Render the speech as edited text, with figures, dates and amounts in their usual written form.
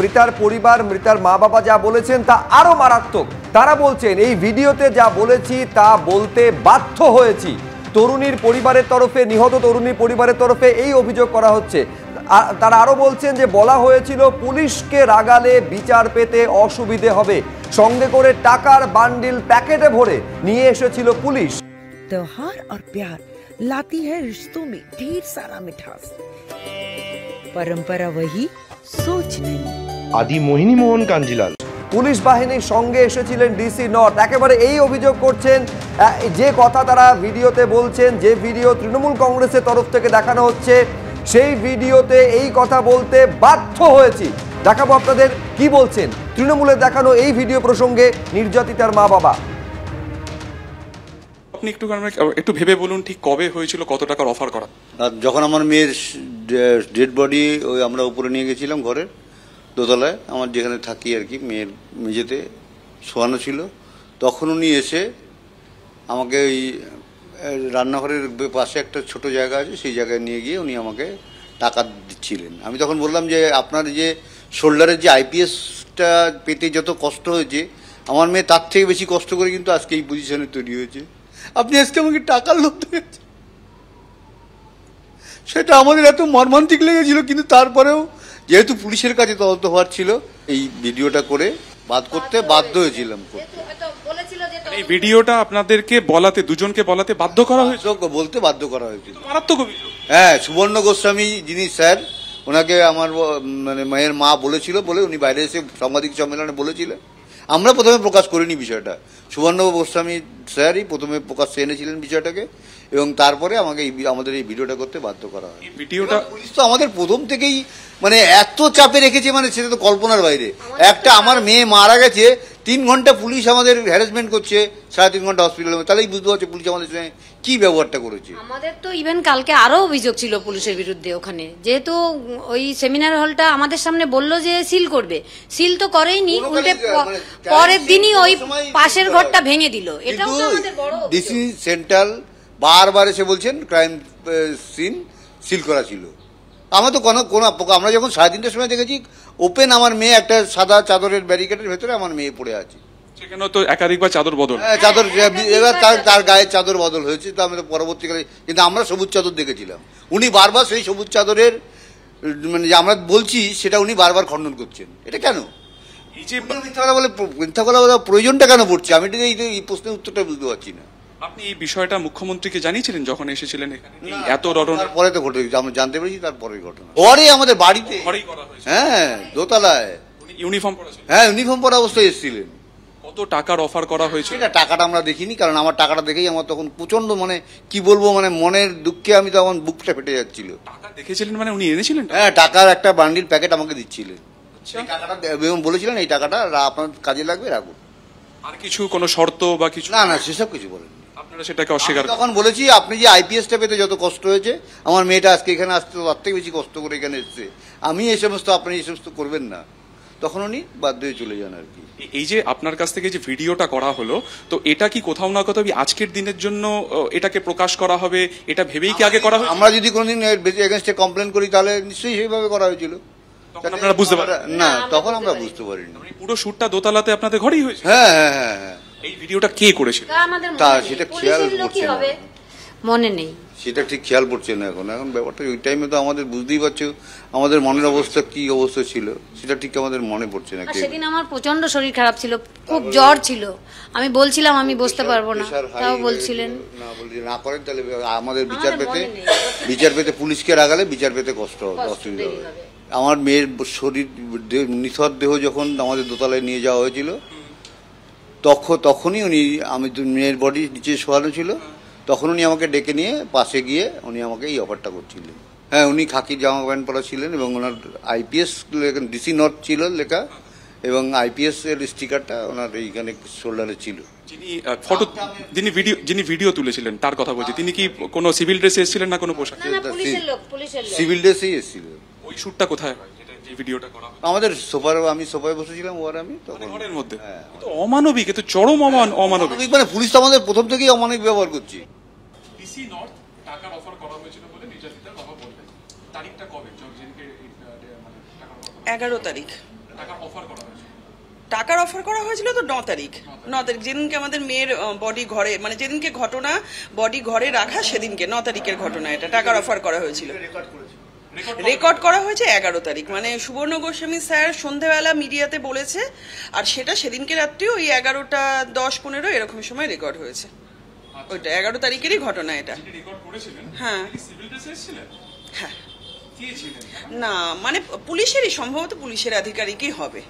মৃতার পরিবার, মৃতার মা বাবা যা বলেছেন তা আরো মারাত্মক। তারা বলছেন এই ভিডিওতে যা বলেছি তা বলতে বাধ্য হয়েছি। তরুণীর পরিবারের তরফে, নিহত তরুণীর পরিবারের তরফে এই অভিযোগ করা হচ্ছে। তারা আরো বলছেন যে বলা হয়েছিল পুলিশকে রাগালে বিচার পেতে অসুবিধে হবে, সঙ্গে করে টাকার বান্ডিল প্যাকেটে ভরে নিয়ে এসেছিল পুলিশ। त्योहार और प्यार लाती है रिश्तों में ढेर सारा मिठास, परंपरा वही सोच नहीं। आदि मोहिनी मोहन कांजीलाल পুলিশ বাহিনীর সঙ্গে এসেছিলেন ডিসি নর্থ। একেবারে এই অভিযোগ করছেন, যে কথা তারা ভিডিওতে বলছেন, যে ভিডিও তৃণমূল কংগ্রেসের তরফ থেকে দেখানো হচ্ছে, সেই ভিডিওতে এই কথা বলতে বাধ্য হয়েছি। দেখাবো আপনাদের কি বলছেন তৃণমূলের দেখানো এই ভিডিও প্রসঙ্গে নির্যাতিতার মা বাবা। আপনি একটু ভেবে বলুন ঠিক কবে হয়েছিল, কত টাকার অফার করা? যখন আমার মেয়ের ডেড বডি ওই আমরা উপরে নিয়ে গেছিলাম, ঘরের দোতলায় আমার যেখানে থাকি আর কি, মেয়ের মেঝেতে শোয়ানো ছিল, তখন উনি এসে আমাকে ওই রান্নাঘরের পাশে একটা ছোট জায়গা আছে, সেই জায়গায় নিয়ে গিয়ে উনি আমাকে টাকা দিচ্ছিলেন। আমি তখন বললাম যে আপনার যে শোল্ডারের যে আইপিএসটা পেতে যত কষ্ট হয়েছে, আমার মেয়ে তার থেকে বেশি কষ্ট করে কিন্তু আজকে এই পজিশনে তৈরি হয়েছে। আপনি আজকে আমাকে টাকার লোভ দিয়েছেন, সেটা আমাদের এত মর্মান্তিক লেগেছিল। কিন্তু তারপরেও যেহেতু পুলিশের কাছে তদন্ত হওয়ার ছিল, এই ভিডিওটা করে বাদ করতে বাধ্য হয়েছিলাম। এই ভিডিওটা আপনাদেরকে বলাতে, দুজনকে বলাতে বাধ্য করা হয়েছিল, বলতে বাধ্য করা হয়েছিল। মারাত্মক অভিযোগ। হ্যাঁ, সুবর্ণ গোস্বামী যিনি স্যার, ওনাকে আমার মানে মায়ের মা বলেছিল বলে উনি বাইরে এসে সাংবাদিক সম্মেলনে বলেছিলেন। আমরা প্রথমে প্রকাশ করিনি বিষয়টা, সুবর্ণ গোস্বামী স্যারই প্রথমে প্রকাশ্যে এনেছিলেন বিষয়টাকে, এবং তারপরে আমাকে আমাদের এই ভিডিওটা করতে বাধ্য করা হয়। ভিডিওটা পুলিশ তো আমাদের প্রথম থেকেই মানে এত চাপে রেখেছে, মানে সেটা তো কল্পনার বাইরে। একটা আমার মেয়ে মারা গেছে, 3 ঘন্টা পুলিশ আমাদের হ্যারাসমেন্ট করছে, 3.5 ঘন্টা হসপিটালে, তাহলেই বুঝতে পারছে পুলিশ আমাদের সঙ্গে কি ব্যবহারটা করেছে। আমাদের তো ইভেন কালকে আরো অভিযোগ ছিল পুলিশের বিরুদ্ধে ওখানে, যেহেতু ওই সেমিনার হলটা আমাদের সামনে বলল যে সিল করবে, সিল তো করেইনি, উল্টে পরের দিনই ওই পাশের ঘরটা ভেঙে দিল। এটাও তো আমাদের বড় ডিসি সেন্ট্রাল বারবার এসে বলছেন ক্রাইম সিন সিল করা ছিল। আমরা তো আমরা যখন 3:30টার সময় দেখেছি ওপেন, আমার মেয়ে একটা সাদা চাদরের ব্যারিকেডের ভেতরে আমার মেয়ে পড়ে আছে, সেখানে তো একাধিকবার চাদর বদল, চাদর এবার তার গায়ে চাদর বদল হয়েছে। তো আমরা পরবর্তীকালে কিন্তু আমরা সবুজ চাদর দেখেছিলাম, উনি বারবার সেই সবুজ চাদরের মানে আমরা বলছি সেটা উনি বারবার খণ্ডন করছেন। এটা কেন? এই যে মিথ্যা কথা বলার প্রয়োজনটা কেন পড়ছে, আমি এই প্রশ্নের উত্তরটা বুঝতে পারছি না। আপনি এই বিষয়টা মুখ্যমন্ত্রীকে জানিয়েছিলেন যখন এসেছিলেন এখানে? এত পরে তো ঘটে গেছে, আমরা জানতে পেরেছি তারপরেই ঘটনা। পরে আমাদের বাড়িতে, হ্যাঁ দোতলায় ইউনিফর্ম পরা ছিল, হ্যাঁ ইউনিফর্ম পরা অবস্থায় এসেছিলেন। কত টাকার অফার করা হয়েছিল? সেটা টাকাটা আমরা দেখিনি, কারণ আমার টাকাটা দেখেই আমার তখন প্রচন্ড মানে কি বলবো, মানে মনের দুঃখে আমি তখন বুকটা ফেটে যাচ্ছিল। টাকা দেখেছিলেন মানে উনি এনেছিলেন? হ্যাঁ, টাকার একটা বান্ডিল প্যাকেট আমাকে দিচ্ছিলেন, টাকাটা এবং বলেছিলেন এই টাকাটা আপনার কাজে লাগবে, রাখুন। আর কিছু কোনো শর্ত বা কিছু? না না, সেসব কিছু বলেন। আপনারা সেটাকে অস্বীকার তখন বলেছি আপনি যে আইপিএসটা পেতে যত কষ্ট হয়েছে, আমার মেয়েটা আজকে এখানে আসতে তার থেকে বেশি কষ্ট করে এখানে এসছে, আমি এই সমস্ত আপনি এই সমস্ত করবেন না। তখন উনি বাধ্য হয়ে চলে যান আর কি। এই যে আপনার কাছ থেকে যে ভিডিওটা করা হলো, তো এটা কি কোথাও না কোথাও আজকের দিনের জন্য এটাকে প্রকাশ করা হবে, এটা ভেবেই কি আগে করা হয়? আমরা যদি কোনোদিন এগেইনস্টে কমপ্লেন করি তাহলে নিশ্চয়ই সেইভাবে করা হয়েছিল। আপনারা বুঝতে পারেন না, তখন আমরা বুঝতে পারিনি। পুরো শুটটা দোতলাতে আপনাদের ঘরেই হয়েছে? হ্যাঁ হ্যাঁ হ্যাঁ হ্যাঁ। এই ভিডিওটা কে করেছিল তা সেটা খেয়াল পড়ছে না, মনে নেই, সেটা ঠিক খেয়াল পড়ছে না এখন। এখন ব্যাপারটা ওই টাইমে তো আমাদের বুঝতেই পারছো আমাদের মনের অবস্থা কি অবস্থা ছিল, সেটা ঠিক আমাদের মনে পড়ছে না। সেদিন আমার প্রচন্ড শরীর খারাপ ছিল, খুব জ্বর ছিল, আমি বলছিলাম আমি বসতে পারবো না, তাও বলছিলেন না করেন তাহলে আমাদের বিচার পেতে পুলিশকে রাগালে বিচার পেতে কষ্ট হবে, অসুবিধা হবে। আমার মেয়ের শরীর নিথর দেহ যখন আমাদের দোতলায় নিয়ে যাওয়া হয়েছিল, তখনই উনি, আমি মেয়ের বডি নিচে শোয়ানো ছিল, তখন উনি আমাকে ডেকে নিয়ে পাশে গিয়ে উনি আমাকে এই অফারটা করছিলেন। হ্যাঁ, উনি খাকি জামা প্যান্ট পরা ছিলেন এবং ওনার আইপিএস ডিসি নর্থ ছিল লেখা, এবং আইপিএস এর স্টিকারটা ওনার এইখানে শোল্ডারে ছিল। যিনি ভিডিও তুলেছিলেন তার কথা বলছি, তিনি কি কোনো সিভিল ড্রেসে এসেছিলেন না কোনো পোশাক? সিভিল ড্রেসেই এসেছিলেন। ওই শুটটা কোথায় হয় যে ভিডিওটা করা? আমাদের আমি সোফায় বসেছিলাম, ওর আমি তখন ঘরের মধ্যে। অমানবিক, এত চরম অমানবিক। মানে পুলিশ তো আমাদের প্রথম থেকেই অমানবিক ব্যবহার করছে। ডিসি নর্থ টাকার অফার করা হয়েছিল বলে নির্যাতিতার বাবা বললেন, তারিখটা কবে? 11 তারিখ। টাকার অফার করা হয়েছিল তো 9 তারিখ যেদিনকে আমাদের মেয়ের বডি ঘরে, মানে যেদিনকে ঘটনা বডি ঘরে রাখা সেদিনকে 9 তারিখের ঘটনা, এটা টাকার অফার করা হয়েছিল। রেকর্ড করা হয়েছে 11 তারিখ, মানে সুবর্ণ গোস্বামী স্যার সন্ধ্যেবেলা মিডিয়াতে বলেছে, আর সেটা সেদিনকে রাত্রি ওই 11টা 10-15 এরকম সময় রেকর্ড হয়েছে। ওইটা 11 তারিখেরই ঘটনা এটা। হ্যাঁ হ্যাঁ, না মানে পুলিশেরই, সম্ভবত পুলিশের আধিকারিকই হবে।